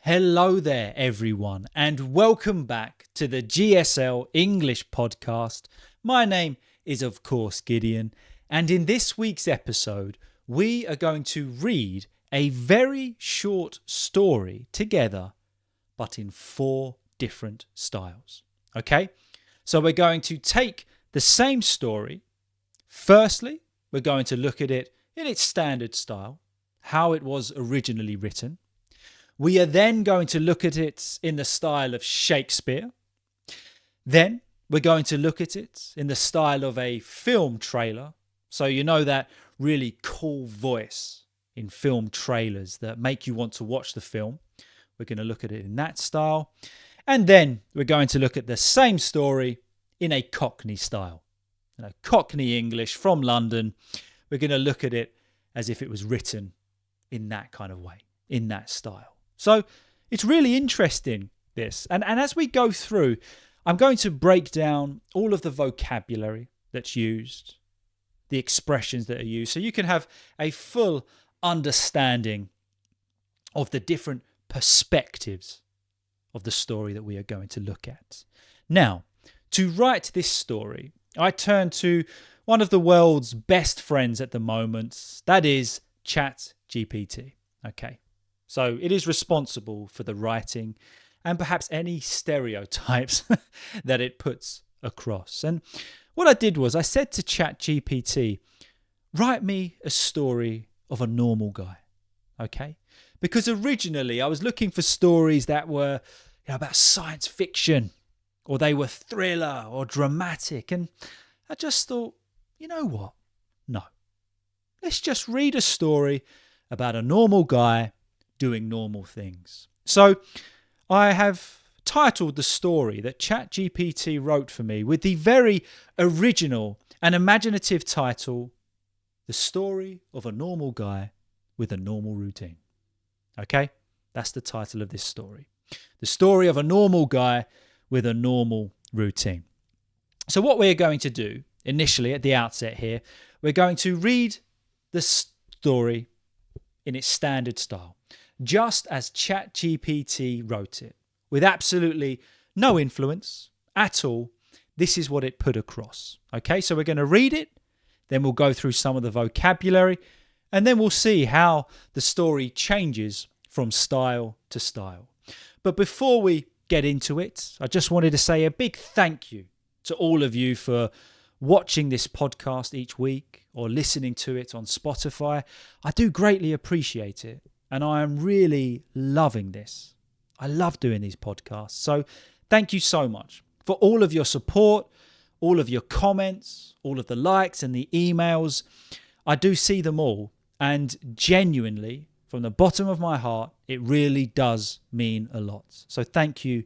Hello there, everyone, and welcome back to the GSL-English Podcast. My name is, of course, Gideon, and in this week's episode, we are going to read a very short story together, but in 4 different styles. Okay? So we're going to take the same story. Firstly, we're going to look at it in its standard style, how it was originally written. We are then going to look at it in the style of Shakespeare. Then we're going to look at it in the style of a film trailer. So you know that really cool voice in film trailers that make you want to watch the film. We're going to look at it in that style. And then we're going to look at the same story in a Cockney style. Cockney English from London. We're going to look at it as if it was written in that kind of way, in that style. So it's really interesting, this. And as we go through, I'm going to break down all of the vocabulary that's used, the expressions that are used, so you can have a full understanding of the different perspectives of the story that we are going to look at. Now, to write this story, I turn to one of the world's best friends at the moment, that is ChatGPT. Okay. So it is responsible for the writing and perhaps any stereotypes that it puts across. And what I did was I said to ChatGPT, write me a story of a normal guy, okay? Because originally I was looking for stories that were about science fiction, or they were thriller or dramatic. And I just thought, you know what? No. Let's just read a story about a normal guy doing normal things. So I have titled the story that ChatGPT wrote for me with the very original and imaginative title, The Story of a Normal Guy with a Normal Routine. Okay? That's the title of this story. The story of a normal guy with a normal routine. So what we're going to do initially at the outset here, we're going to read the story in its standard style, just as ChatGPT wrote it, with absolutely no influence at all. This is what it put across. Okay, so we're going to read it, then we'll go through some of the vocabulary, and then we'll see how the story changes from style to style. But before we get into it, I just wanted to say a big thank you to all of you for watching this podcast each week or listening to it on Spotify. I do greatly appreciate it. And I am really loving this. I love doing these podcasts. So thank you so much for all of your support, all of your comments, all of the likes and the emails. I do see them all. And genuinely, from the bottom of my heart, it really does mean a lot. So thank you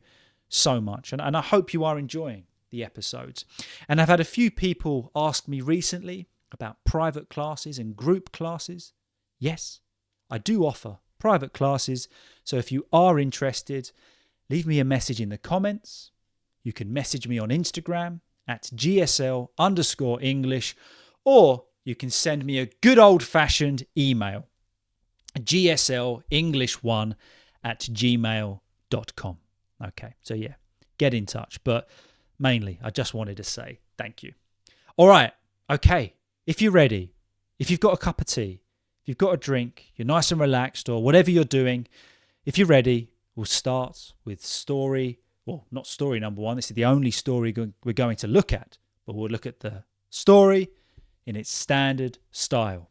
so much. And I hope you are enjoying the episodes. And I've had a few people ask me recently about private classes and group classes. Yes, I do offer private classes, so if you are interested, leave me a message in the comments. You can message me on Instagram at GSL_English, or you can send me a good old-fashioned email, GSL-English1@gmail.com. Okay, so yeah, get in touch, but mainly I just wanted to say thank you. All right, okay, if you're ready, if you've got a cup of tea, you've got a drink, you're nice and relaxed, or whatever you're doing, if you're ready, we'll start with not story number 1. This is the only story we're going to look at, but we'll look at the story in its standard style.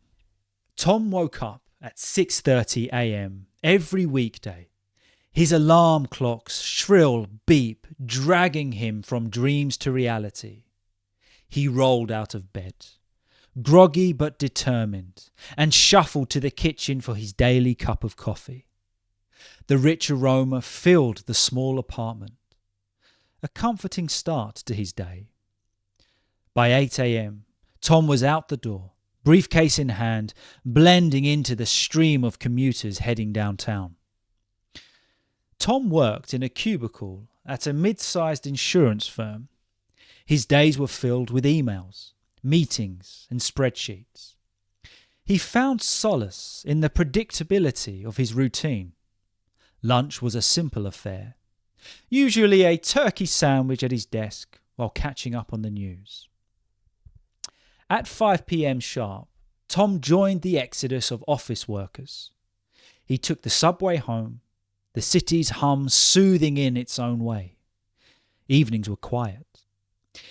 Tom woke up at 6:30 a.m. every weekday, his alarm clock's shrill beep dragging him from dreams to reality. He rolled out of bed, groggy but determined, and shuffled to the kitchen for his daily cup of coffee. The rich aroma filled the small apartment, a comforting start to his day. By 8 a.m., Tom was out the door, briefcase in hand, blending into the stream of commuters heading downtown. Tom worked in a cubicle at a mid-sized insurance firm. His days were filled with emails, meetings, and spreadsheets. He found solace in the predictability of his routine. Lunch was a simple affair, usually a turkey sandwich at his desk while catching up on the news. At 5 p.m. sharp, Tom joined the exodus of office workers. He took the subway home, the city's hum soothing in its own way. Evenings were quiet.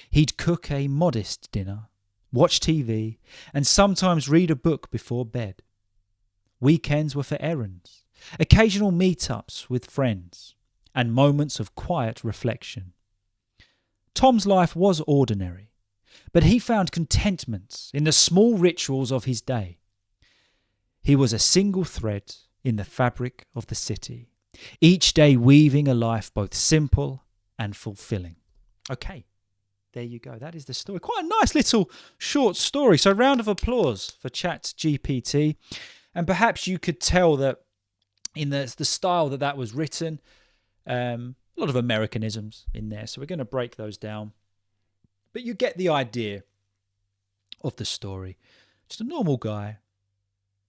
He'd cook a modest dinner, watch TV, and sometimes read a book before bed. Weekends were for errands, occasional meetups with friends, and moments of quiet reflection. Tom's life was ordinary, but he found contentment in the small rituals of his day. He was a single thread in the fabric of the city, each day weaving a life both simple and fulfilling. Okay, there you go. That is the story. Quite a nice little short story. So round of applause for ChatGPT. And perhaps you could tell that in the style that was written, a lot of Americanisms in there. So we're going to break those down. But you get the idea of the story. Just a normal guy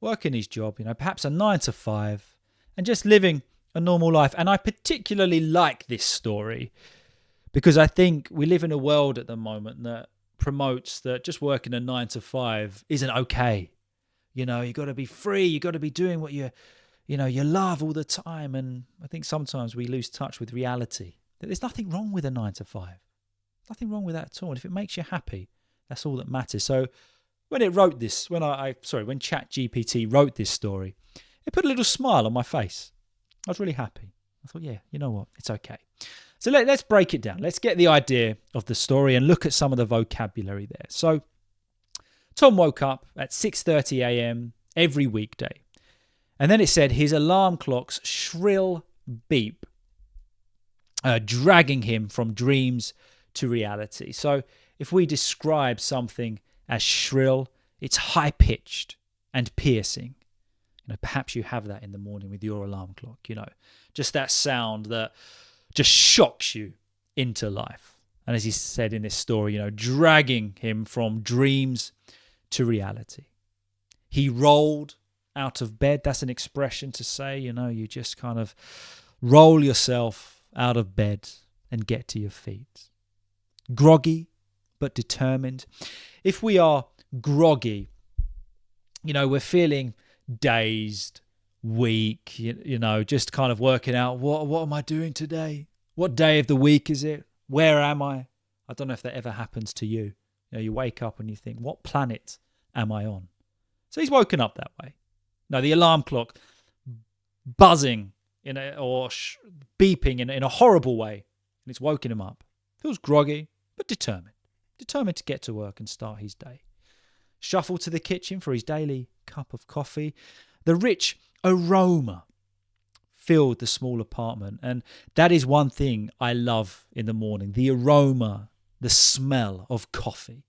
working his job, perhaps a 9 to 5, and just living a normal life. And I particularly like this story because I think we live in a world at the moment that promotes that just working a 9 to 5 isn't okay. You got to be free. You got to be doing what you love all the time. And I think sometimes we lose touch with reality. That there's nothing wrong with a 9 to 5. Nothing wrong with that at all. And if it makes you happy, that's all that matters. So when ChatGPT wrote this story, it put a little smile on my face. I was really happy. I thought, yeah, you know what? It's okay. So let's break it down. Let's get the idea of the story and look at some of the vocabulary there. So Tom woke up at 6:30 a.m. every weekday. And then it said his alarm clock's shrill beep, dragging him from dreams to reality. So if we describe something as shrill, it's high-pitched and piercing. Perhaps you have that in the morning with your alarm clock, just that sound that just shocks you into life. And as he said in this story, dragging him from dreams to reality. He rolled out of bed. That's an expression to say, you just kind of roll yourself out of bed and get to your feet. Groggy, but determined. If we are groggy, we're feeling dazed, weak, just kind of working out, what am I doing today? What day of the week is it? Where am I? I don't know if that ever happens to you. You wake up and you think, what planet am I on? So he's woken up that way. No, the alarm clock buzzing beeping in a horrible way, and it's woken him up. Feels groggy, but determined to get to work and start his day. Shuffled to the kitchen for his daily cup of coffee. The rich aroma filled the small apartment, and that is one thing I love in the morning, the aroma, the smell of coffee.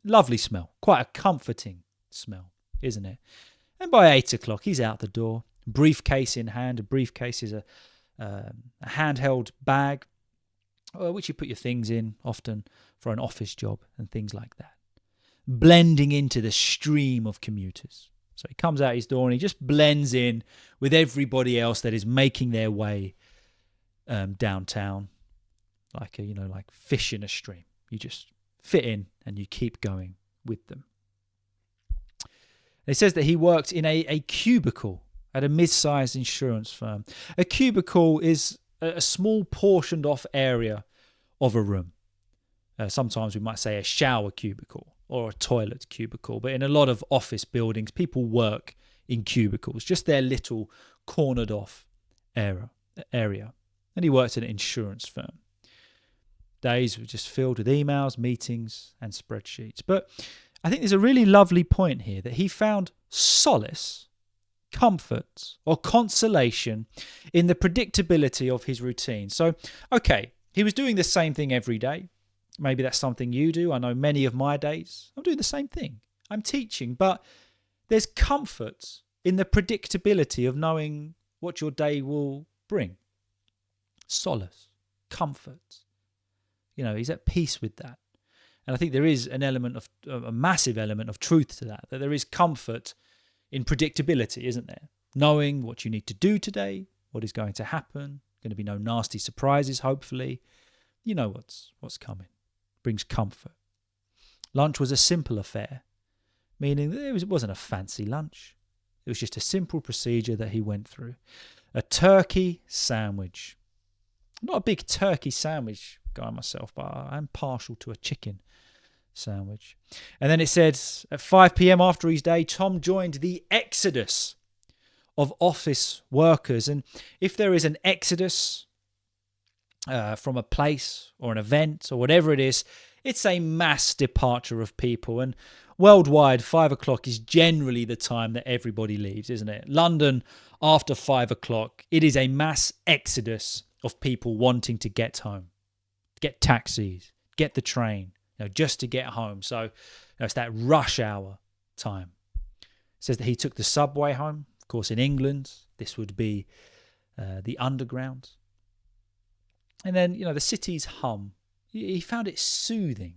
Lovely smell, quite a comforting smell, isn't it? And by 8 o'clock, he's out the door, briefcase in hand. A briefcase is a handheld bag, which you put your things in, often for an office job and things like that. Blending into the stream of commuters. So he comes out his door and he just blends in with everybody else that is making their way downtown, like fish in a stream. You just fit in and you keep going with them. It says that he worked in a cubicle at a mid-sized insurance firm. A cubicle is a small portioned off area of a room. Sometimes we might say a shower cubicle or a toilet cubicle, but in a lot of office buildings, people work in cubicles, just their little cornered off area. And he worked at an insurance firm. Days were just filled with emails, meetings, and spreadsheets. But I think there's a really lovely point here that he found solace, comfort, or consolation in the predictability of his routine. So, okay, he was doing the same thing every day. Maybe that's something you do. I know many of my days, I'm doing the same thing. I'm teaching, but there's comfort in the predictability of knowing what your day will bring. Solace, comfort. He's at peace with that. And I think there is a massive element of truth to that there is comfort in predictability, isn't there? Knowing what you need to do today, what is going to happen. Going to be no nasty surprises, hopefully. You know what's coming. Brings comfort. Lunch was a simple affair, meaning that it wasn't a fancy lunch. It was just a simple procedure that he went through. A turkey sandwich. I'm not a big turkey sandwich guy myself, but I'm partial to a chicken sandwich. And then it said at 5 p.m. after his day, Tom joined the exodus of office workers. And if there is an exodus from a place or an event or whatever it is, it's a mass departure of people. And worldwide, 5 o'clock is generally the time that everybody leaves, isn't it? London, after 5 o'clock, it is a mass exodus of people wanting to get home, get taxis, get the train, just to get home. So it's that rush hour time. It says that he took the subway home. Of course, in England, this would be the underground. And then, the city's hum. He found it soothing.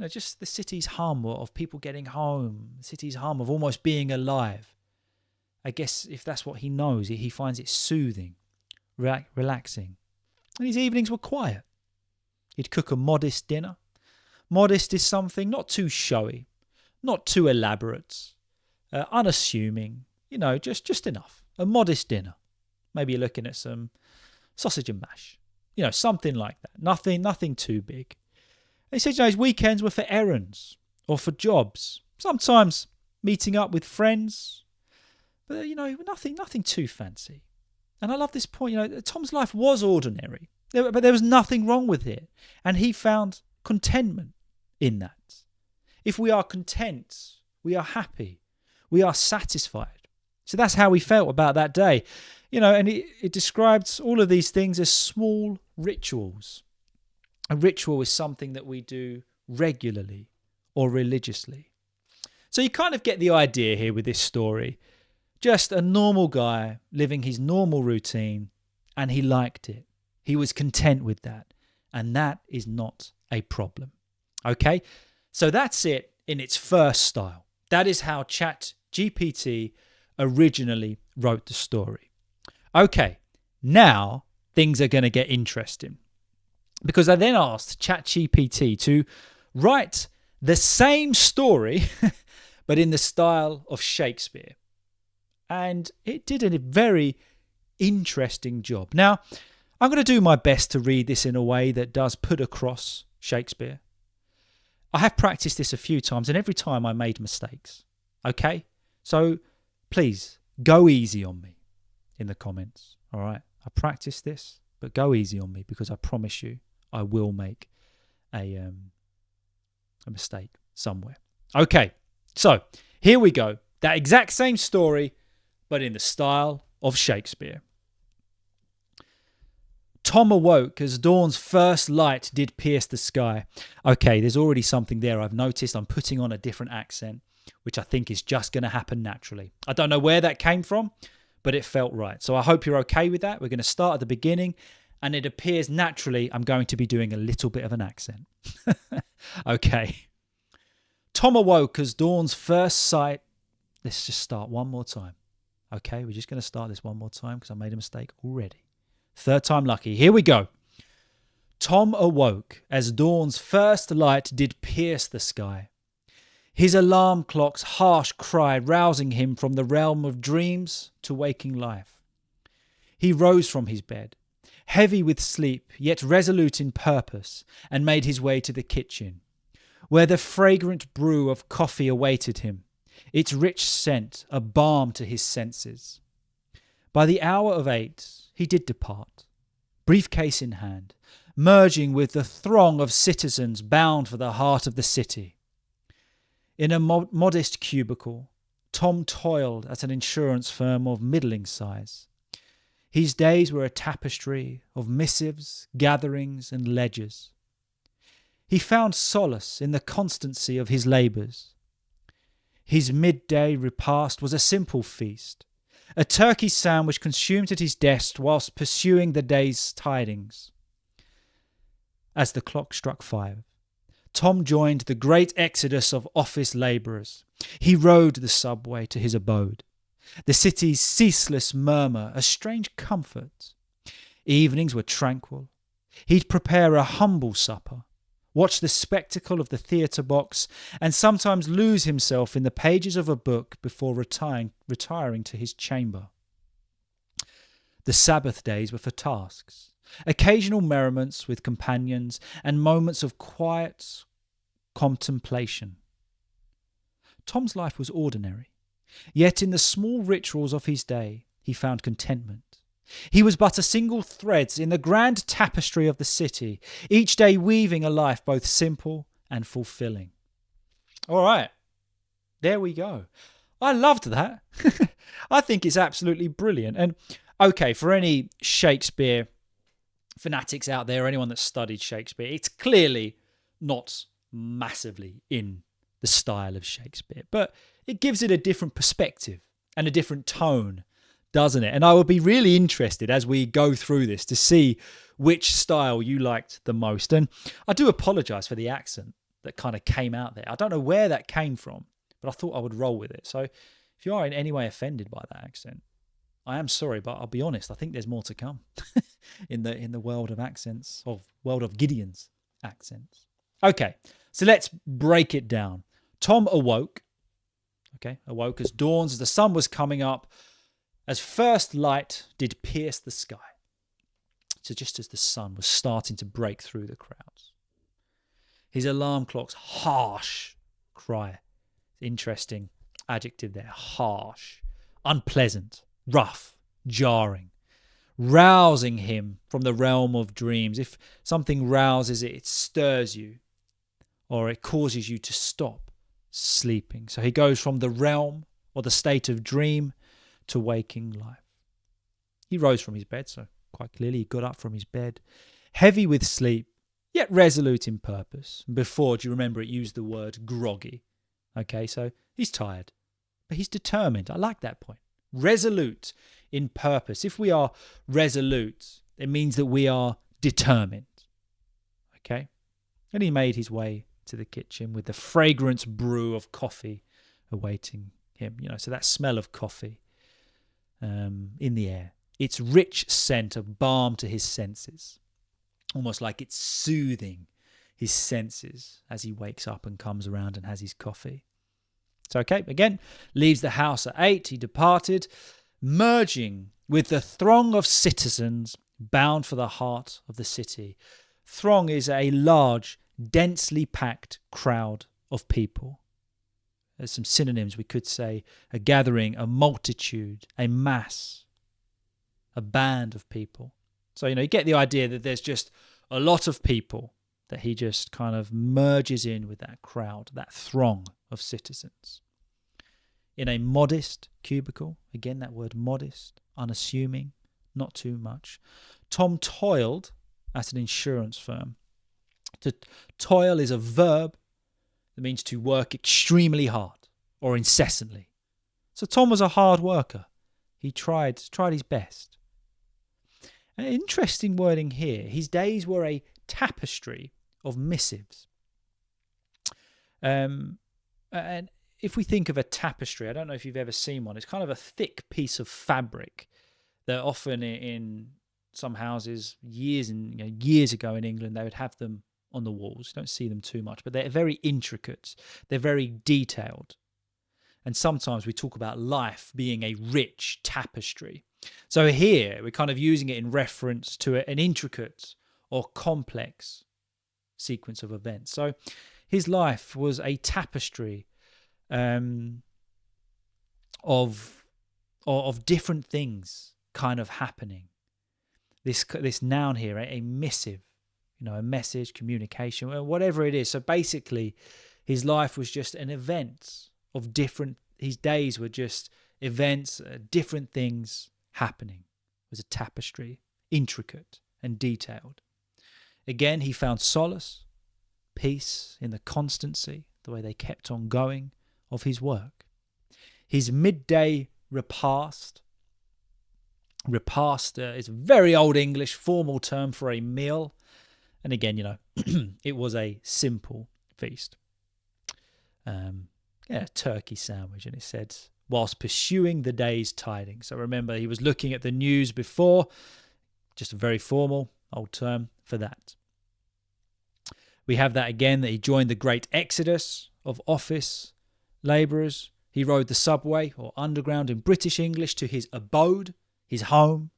Just the city's hum of people getting home, the city's hum of almost being alive. I guess if that's what he knows, he finds it soothing, relaxing. And his evenings were quiet. He'd cook a modest dinner. Modest is something not too showy, not too elaborate, unassuming, just enough. A modest dinner. Maybe you're looking at some sausage and mash. Something like that. Nothing too big. He said, his weekends were for errands or for jobs. Sometimes meeting up with friends. But, nothing too fancy. And I love this point. Tom's life was ordinary. But there was nothing wrong with it. And he found contentment in that. If we are content, we are happy. We are satisfied. So that's how he felt about that day. And it describes all of these things as small rituals. A ritual is something that we do regularly or religiously. So you kind of get the idea here with this story. Just a normal guy living his normal routine, and he liked it. He was content with that. And that is not a problem. Okay? So that's it in its first style. That is how ChatGPT originally wrote the story. Okay, now things are going to get interesting. Because I then asked ChatGPT to write the same story, but in the style of Shakespeare. And it did a very interesting job. Now, I'm going to do my best to read this in a way that does put across Shakespeare. I have practiced this a few times, and every time I made mistakes. Okay? So please, go easy on me in the comments. All right? I practiced this, but go easy on me because I promise you I will make a mistake somewhere. Okay, so here we go. That exact same story, but in the style of Shakespeare. Tom awoke as dawn's first light did pierce the sky. Okay, there's already something there I've noticed. I'm putting on a different accent, which I think is just going to happen naturally. I don't know where that came from, but it felt right. So I hope you're okay with that. We're going to start at the beginning, and it appears naturally I'm going to be doing a little bit of an accent. Okay. Tom awoke as dawn's first sight. Let's just start one more time. Okay, we're just going to start this one more time because I made a mistake already. Third time lucky. Here we go. Tom awoke as dawn's first light did pierce the sky. His alarm clock's harsh cry rousing him from the realm of dreams to waking life. He rose from his bed, heavy with sleep, yet resolute in purpose, and made his way to the kitchen, where the fragrant brew of coffee awaited him, its rich scent a balm to his senses. By the hour of 8, he did depart, briefcase in hand, merging with the throng of citizens bound for the heart of the city. In a modest cubicle, Tom toiled at an insurance firm of middling size. His days were a tapestry of missives, gatherings, and ledgers. He found solace in the constancy of his labours. His midday repast was a simple feast, a turkey sandwich consumed at his desk whilst pursuing the day's tidings. As the clock struck 5, Tom joined the great exodus of office labourers. He rode the subway to his abode. The city's ceaseless murmur a strange comfort. Evenings were tranquil. He'd prepare a humble supper, watch the spectacle of the theatre box, and sometimes lose himself in the pages of a book before retiring to his chamber. The Sabbath days were for tasks, occasional merriments with companions, and moments of quiet contemplation. Tom's life was ordinary, yet in the small rituals of his day he found contentment. He was but a single thread in the grand tapestry of the city, each day weaving a life both simple and fulfilling. All right, there we go. I loved that. I think it's absolutely brilliant. And okay, for any Shakespeare fanatics out there, or anyone that studied Shakespeare, it's clearly not massively in the style of Shakespeare, but it gives it a different perspective and a different tone, doesn't it? And I would be really interested as we go through this to see which style you liked the most. And I do apologise for the accent that kind of came out there. I don't know where that came from, but I thought I would roll with it. So if you are in any way offended by that accent, I am sorry, but I'll be honest, I think there's more to come in the world of accents, world of Gideon's accents. Okay, so let's break it down. Tom awoke as dawns, as the sun was coming up, as first light did pierce the sky. So just as the sun was starting to break through the clouds. His alarm clock's harsh cry, interesting adjective there, harsh, unpleasant, rough, jarring, rousing him from the realm of dreams. If something rouses it, it stirs you, or it causes you to stop sleeping. So he goes from the realm or the state of dream to waking life. He rose from his bed, so quite clearly he got up from his bed, heavy with sleep, yet resolute in purpose. Before, do you remember it used the word groggy? Okay, so he's tired, but he's determined. I like that point. Resolute in purpose. If we are resolute, it means that we are determined. Okay? And he made his way to the kitchen with the fragrant brew of coffee awaiting him. So that smell of coffee in the air. Its rich scent of balm to his senses. Almost like it's soothing his senses as he wakes up and comes around and has his coffee. So, okay, again, leaves the house at 8. He departed, merging with the throng of citizens bound for the heart of the city. Throng is a large, densely packed crowd of people. There's some synonyms we could say: a gathering, a multitude, a mass, a band of people. So, you get the idea that there's just a lot of people that he just kind of merges in with that crowd, that throng of citizens. In a modest cubicle, again that word modest, unassuming, not too much, Tom toiled at an insurance firm. To toil is a verb that means to work extremely hard or incessantly. So Tom was a hard worker. He tried his best. An interesting wording here. His days were a tapestry of missives. And if we think of a tapestry, I don't know if you've ever seen one. It's kind of a thick piece of fabric that often in some houses years ago in England, they would have them on the walls. You don't see them too much, but they're very intricate. They're very detailed. And sometimes we talk about life being a rich tapestry. So here we're kind of using it in reference to an intricate or complex sequence of events. So his life was a tapestry of different things kind of happening. This noun here, a missive, a message, communication, whatever it is. So basically, his life was just an event of different. His days were just events, different things happening. It was a tapestry, intricate and detailed. Again, he found solace, peace in the constancy, the way they kept on going of his work. His midday repast is a very old English formal term for a meal. And again, it was a simple feast. A turkey sandwich, and it said, whilst pursuing the day's tidings. So remember, he was looking at the news before, just a very formal old term for that. We have that again, that he joined the great exodus of office labourers. He rode the subway or underground in British English to his abode, his home.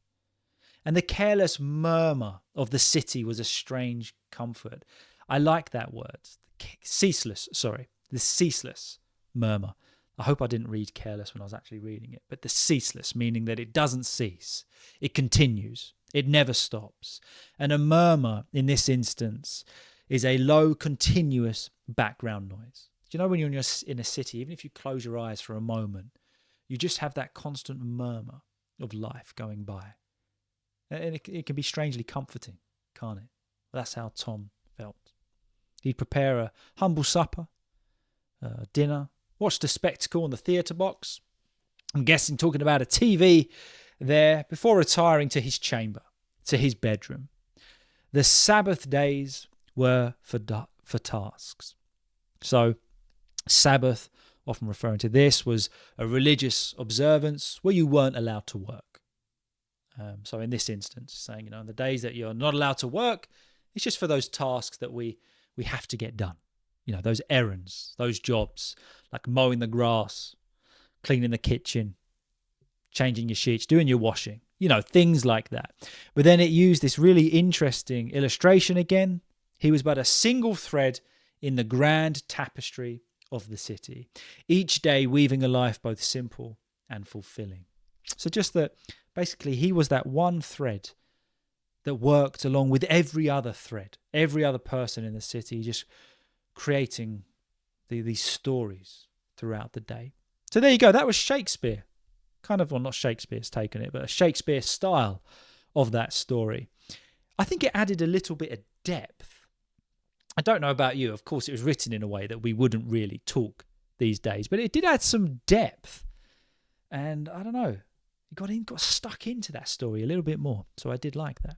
And the careless murmur of the city was a strange comfort. I like that word. The ceaseless murmur. I hope I didn't read careless when I was actually reading it, but the ceaseless, meaning that it doesn't cease. It continues. It never stops. And a murmur in this instance is a low, continuous background noise. Do you know when you're in a city, even if you close your eyes for a moment, you just have that constant murmur of life going by. And it can be strangely comforting, can't it? That's how Tom felt. He'd prepare a humble supper, dinner, watch the spectacle on the theatre box. I'm guessing talking about a TV there before retiring to his chamber, to his bedroom. The Sabbath days were for tasks. So Sabbath, often referring to this, was a religious observance where you weren't allowed to work. So in this instance, saying, in the days that you're not allowed to work, it's just for those tasks that we have to get done. Those errands, those jobs, like mowing the grass, cleaning the kitchen, changing your sheets, doing your washing, things like that. But then it used this really interesting illustration again. He was but a single thread in the grand tapestry of the city, each day weaving a life both simple and fulfilling. So just that, basically, he was that one thread that worked along with every other thread, every other person in the city, just creating these stories throughout the day. So there you go. That was Shakespeare. Not Shakespeare's taken it, but a Shakespeare style of that story. I think it added a little bit of depth. I don't know about you. Of course, it was written in a way that we wouldn't really talk these days, but it did add some depth. And I don't know, got stuck into that story a little bit more. So I did like that.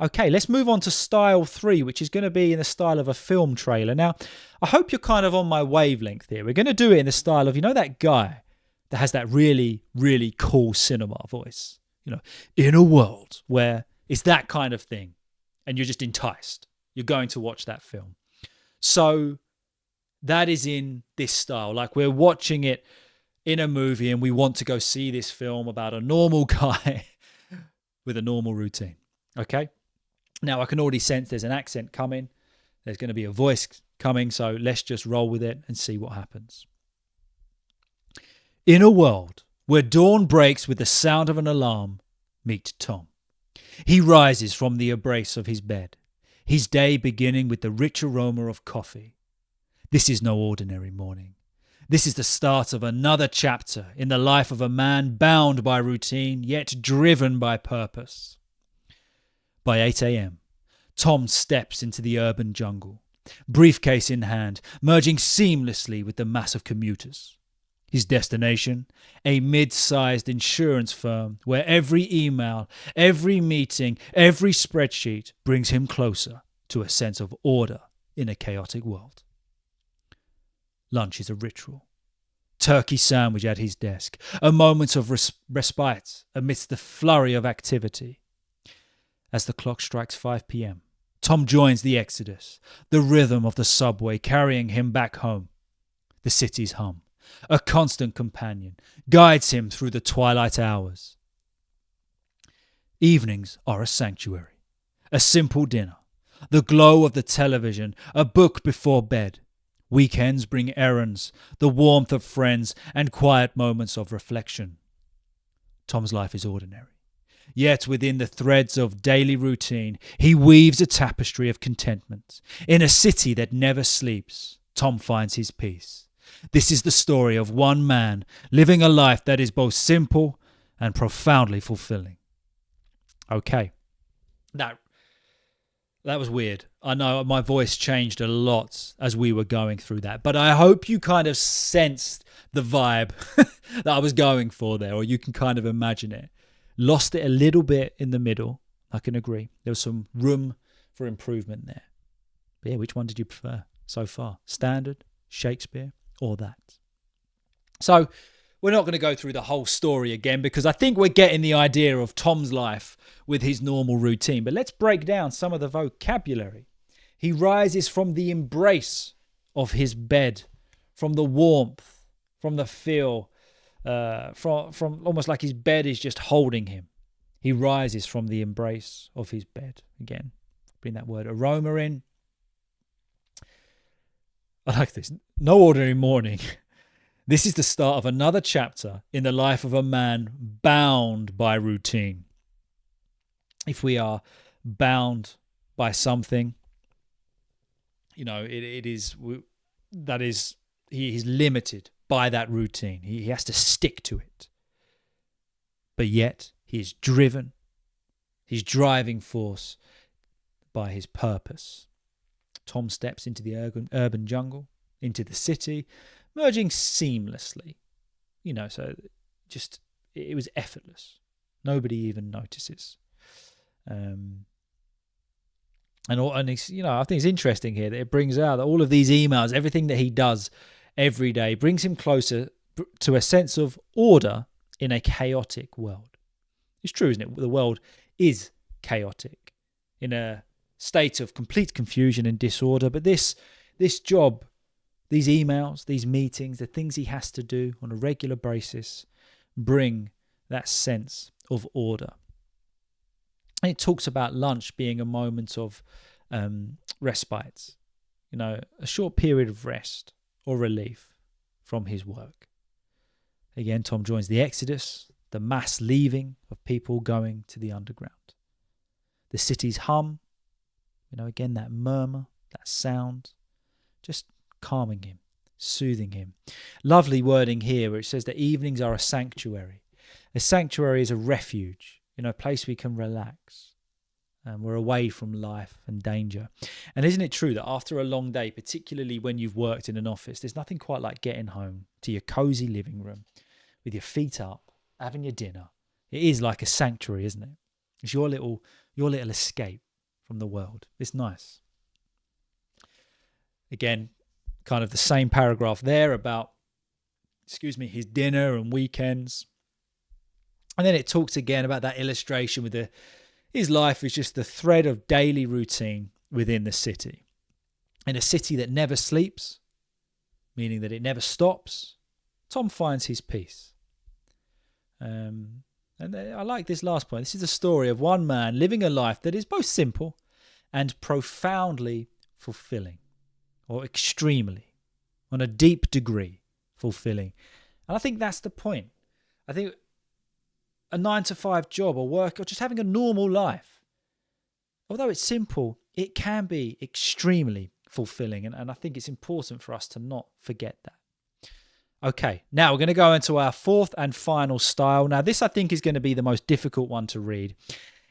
Okay, let's move on to style 3, which is going to be in the style of a film trailer. Now, I hope you're kind of on my wavelength here. We're going to do it in the style of, that guy that has that really, really cool cinema voice. In a world where it's that kind of thing and you're just enticed. You're going to watch that film. So that is in this style. Like we're watching it in a movie and we want to go see this film about a normal guy with a normal routine. Okay? Now I can already sense there's an accent coming. There's going to be a voice coming. So let's just roll with it and see what happens. In a world where dawn breaks with the sound of an alarm, meet Tom. He rises from the embrace of his bed, his day beginning with the rich aroma of coffee. This is no ordinary morning. This is the start of another chapter in the life of a man bound by routine, yet driven by purpose. By 8 a.m., Tom steps into the urban jungle, briefcase in hand, merging seamlessly with the mass of commuters. His destination, a mid-sized insurance firm where every email, every meeting, every spreadsheet brings him closer to a sense of order in a chaotic world. Lunch is a ritual. Turkey sandwich at his desk, a moment of respite amidst the flurry of activity. As the clock strikes 5 p.m., Tom joins the exodus, the rhythm of the subway carrying him back home. The city's hum, a constant companion, guides him through the twilight hours. Evenings are a sanctuary, a simple dinner, the glow of the television, a book before bed. Weekends bring errands, the warmth of friends, and quiet moments of reflection. Tom's life is ordinary. Yet within the threads of daily routine, he weaves a tapestry of contentment. In a city that never sleeps, Tom finds his peace. This is the story of one man living a life that is both simple and profoundly fulfilling. Okay, that was weird. I know my voice changed a lot as we were going through that, but I hope you kind of sensed the vibe that I was going for there, or you can kind of imagine it. Lost it a little bit in the middle. I can agree. There was some room for improvement there. But yeah, which one did you prefer so far? Standard, Shakespeare, or that? So we're not going to go through the whole story again because I think we're getting the idea of Tom's life with his normal routine. But let's break down some of the vocabulary. He rises from the embrace of his bed, from the warmth, from the feel, from almost like his bed is just holding him. He rises from the embrace of his bed. Again, bring that word aroma in. I like this. No ordinary morning. This is the start of another chapter in the life of a man bound by routine. If we are bound by something, he is limited by that routine. He has to stick to it. But yet, he is driven, his driving force by his purpose. Tom steps into the urban jungle, into the city, merging seamlessly. So just, it was effortless. Nobody even notices. And it's, I think it's interesting here that it brings out that all of these emails, everything that he does every day, brings him closer to a sense of order in a chaotic world. It's true, isn't it? The world is chaotic, in a state of complete confusion and disorder. But this job, these emails, these meetings, the things he has to do on a regular basis, bring that sense of order. And it talks about lunch being a moment of respite, a short period of rest or relief from his work. Again, Tom joins the exodus, the mass leaving of people going to the underground. The city's hum, again, that murmur, that sound, just calming him, soothing him. Lovely wording here where it says that evenings are a sanctuary. A sanctuary is a refuge, a place we can relax. We're away from life and danger. And isn't it true that after a long day, particularly when you've worked in an office, there's nothing quite like getting home to your cozy living room with your feet up, having your dinner. It is like a sanctuary, isn't it? It's your little escape from the world. It's nice. Again, kind of the same paragraph there about, his dinner and weekends. And then it talks again about that illustration with his life is just the thread of daily routine within the city. In a city that never sleeps, meaning that it never stops, Tom finds his peace. And I like this last point. This is the story of one man living a life that is both simple and profoundly fulfilling, or extremely, on a deep degree, fulfilling. And I think that's the point. I think a 9-to-5 job or work or just having a normal life, although it's simple, it can be extremely fulfilling. And I think it's important for us to not forget that. Okay, now we're going to go into our fourth and final style. Now, this I think is going to be the most difficult one to read.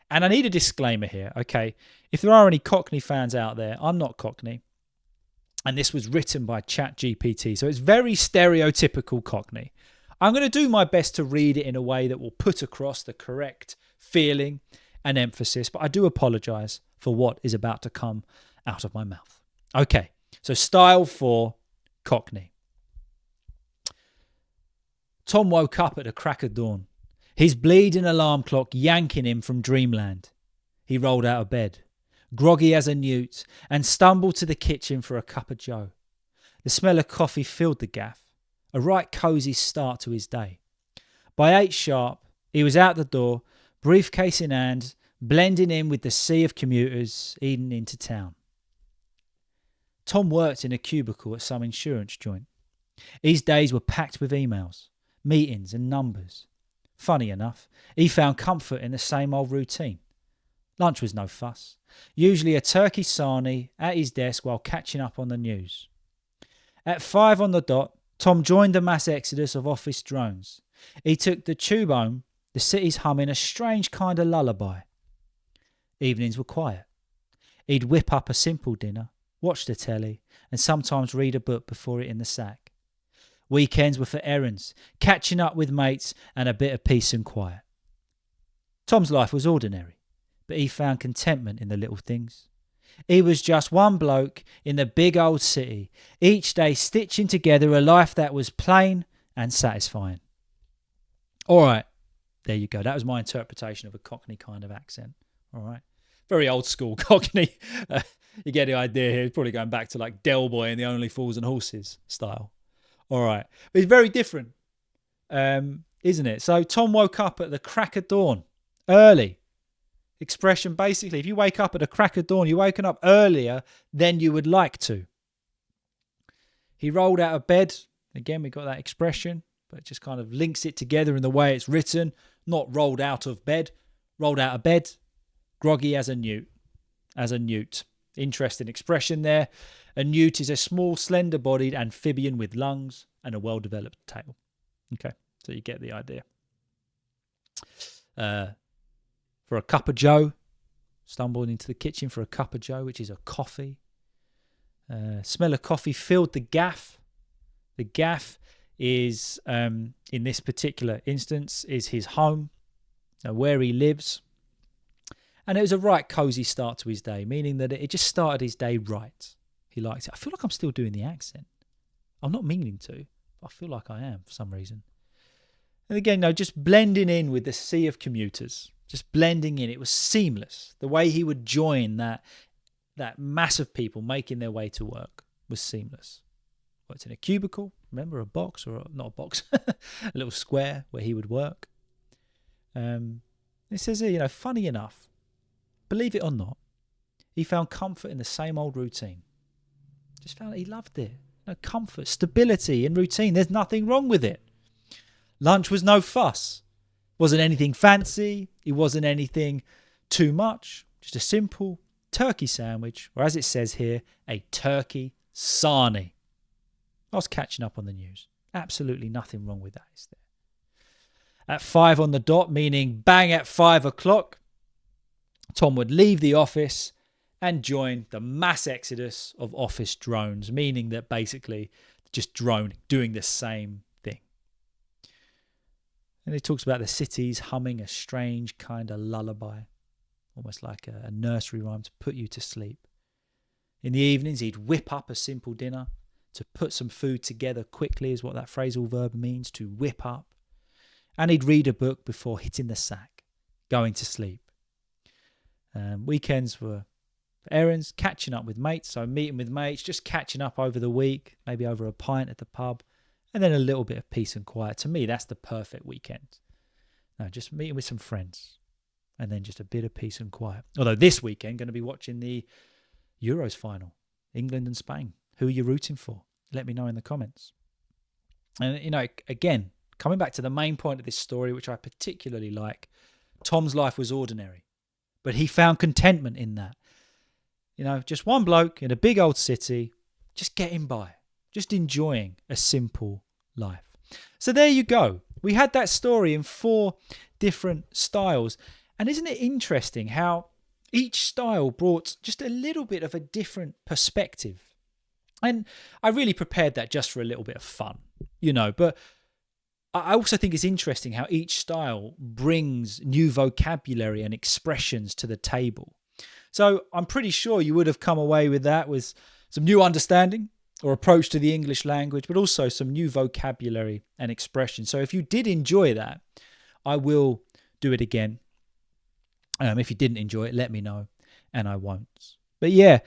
And I need a disclaimer here, okay? If there are any Cockney fans out there, I'm not Cockney. And this was written by ChatGPT, so it's very stereotypical Cockney. I'm going to do my best to read it in a way that will put across the correct feeling and emphasis, but I do apologise for what is about to come out of my mouth. Okay, so style 4, Cockney. Tom woke up at the crack of dawn, his bleeding alarm clock yanking him from dreamland. He rolled out of bed, groggy as a newt, and stumbled to the kitchen for a cup of joe. The smell of coffee filled the gaff, a right cosy start to his day. By 8 sharp, he was out the door, briefcase in hand, blending in with the sea of commuters eating into town. Tom worked in a cubicle at some insurance joint. His days were packed with emails, meetings and numbers. Funny enough, he found comfort in the same old routine. Lunch was no fuss. Usually a turkey sarnie at his desk while catching up on the news. At 5 on the dot, Tom joined the mass exodus of office drones. He took the tube home, the city's humming a strange kind of lullaby. Evenings were quiet. He'd whip up a simple dinner, watch the telly, and sometimes read a book before it in the sack. Weekends were for errands, catching up with mates, and a bit of peace and quiet. Tom's life was ordinary, but he found contentment in the little things. He was just one bloke in the big old city, each day stitching together a life that was plain and satisfying. All right, there you go. That was my interpretation of a Cockney kind of accent. All right. Very old school Cockney. You get the idea here. It's probably going back to like Del Boy and the Only Fools and Horses style. All right. But it's very different, isn't it? So Tom woke up at the crack of dawn, early. Expression basically, if you wake up at the crack of dawn, you're waking up earlier than you would like to. He rolled out of bed. Again, we got that expression, but it just kind of links it together in the way it's written. Not rolled out of bed, rolled out of bed. Groggy as a newt. Interesting expression there. A newt is a small, slender-bodied amphibian with lungs and a well-developed tail. Okay, so you get the idea. For a cup of joe, stumbled into the kitchen for a cup of joe, which is a coffee. Smell of coffee filled the gaff. The gaff is, in this particular instance, is his home, where he lives. And it was a right cosy start to his day, meaning that it just started his day right. He liked it. I feel like I'm still doing the accent. I'm not meaning to, but I feel like I am for some reason. And again, just blending in with the sea of commuters, just blending in. It was seamless. The way he would join that mass of people making their way to work was seamless. Worked in a cubicle, remember, a box, or not a box, a little square where he would work. It says here, funny enough, believe it or not, he found comfort in the same old routine. Just found that he loved it. Comfort, stability in routine. There's nothing wrong with it. Lunch was no fuss. Wasn't anything fancy. It wasn't anything too much. Just a simple turkey sandwich, or as it says here, a turkey sarnie. I was catching up on the news. Absolutely nothing wrong with that, is there? At 5 on the dot, meaning bang at 5 o'clock, Tom would leave the office and join the mass exodus of office drones, meaning that basically just droning, doing the same thing. And it talks about the cities humming a strange kind of lullaby, almost like a nursery rhyme to put you to sleep. In the evenings, he'd whip up a simple dinner. To put some food together quickly is what that phrasal verb means, to whip up. And he'd read a book before hitting the sack, going to sleep. Weekends were errands, catching up with mates, so meeting with mates, just catching up over the week, maybe over a pint at the pub, and then a little bit of peace and quiet. To me, that's the perfect weekend. Just meeting with some friends, and then just a bit of peace and quiet. Although this weekend, going to be watching the Euros final, England and Spain. Who are you rooting for? Let me know in the comments. And, again, coming back to the main point of this story, which I particularly like, Tom's life was ordinary, but he found contentment in that. Just one bloke in a big old city, just getting by, just enjoying a simple life. So there you go. We had that story in 4 different styles. And isn't it interesting how each style brought just a little bit of a different perspective? And I really prepared that just for a little bit of fun, but I also think it's interesting how each style brings new vocabulary and expressions to the table. So I'm pretty sure you would have come away with that with some new understanding or approach to the English language, but also some new vocabulary and expression. So if you did enjoy that, I will do it again. If you didn't enjoy it, let me know, and I won't. But yeah,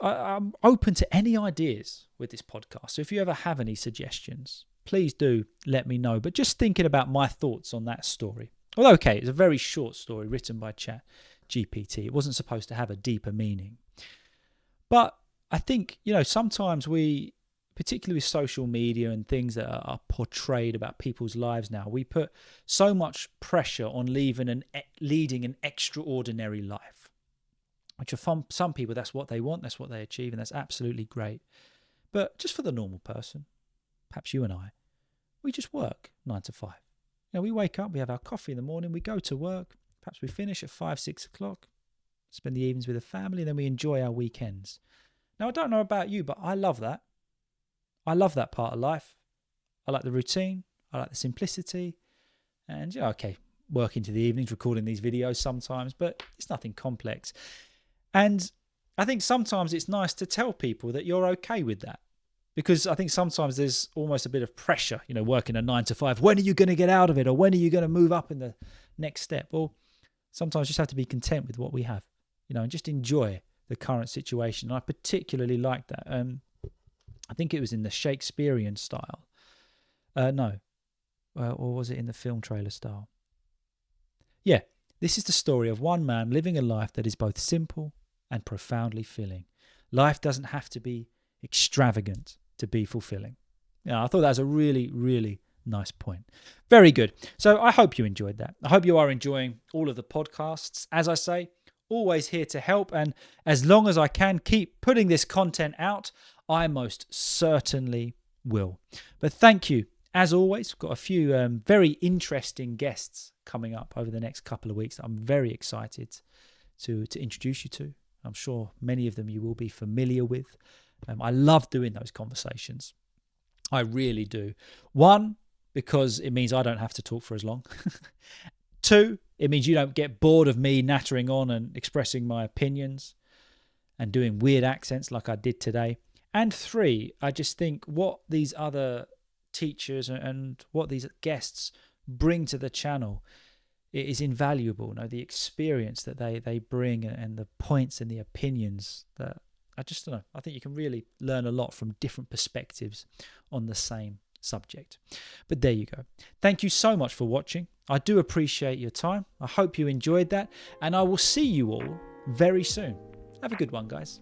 I'm open to any ideas with this podcast. So if you ever have any suggestions, please do let me know. But just thinking about my thoughts on that story. Well, okay, it's a very short story written by ChatGPT. It wasn't supposed to have a deeper meaning. But I think, sometimes we, particularly with social media and things that are portrayed about people's lives now, we put so much pressure on leading an extraordinary life. Which for some people, that's what they want, that's what they achieve, and that's absolutely great. But just for the normal person, perhaps you and I, we just work 9 to 5. We wake up, we have our coffee in the morning, we go to work, perhaps we finish at 5, 6 o'clock, spend the evenings with the family, and then we enjoy our weekends. Now, I don't know about you, but I love that. I love that part of life. I like the routine, I like the simplicity, and work into the evenings, recording these videos sometimes, but it's nothing complex. And I think sometimes it's nice to tell people that you're okay with that. Because I think sometimes there's almost a bit of pressure, working a 9 to 5. When are you going to get out of it? Or when are you going to move up in the next step? Well, sometimes you just have to be content with what we have, and just enjoy the current situation. And I particularly like that. I think it was in the Shakespearean style. No. Or was it in the film trailer style? Yeah, this is the story of one man living a life that is both simple and profoundly filling. Life doesn't have to be extravagant to be fulfilling. I thought that was a really, really nice point. Very good. So I hope you enjoyed that. I hope you are enjoying all of the podcasts. As I say, always here to help. And as long as I can keep putting this content out, I most certainly will. But thank you. As always, we've got a few very interesting guests coming up over the next couple of weeks that I'm very excited to introduce you to. I'm sure many of them you will be familiar with. I love doing those conversations. I really do. One, because it means I don't have to talk for as long. Two, it means you don't get bored of me nattering on and expressing my opinions and doing weird accents like I did today. And three, I just think what these other teachers and what these guests bring to the channel, it is invaluable. The experience that they bring and the points and the opinions that I just don't know. I think you can really learn a lot from different perspectives on the same subject. But there you go. Thank you so much for watching. I do appreciate your time. I hope you enjoyed that, and I will see you all very soon. Have a good one, guys.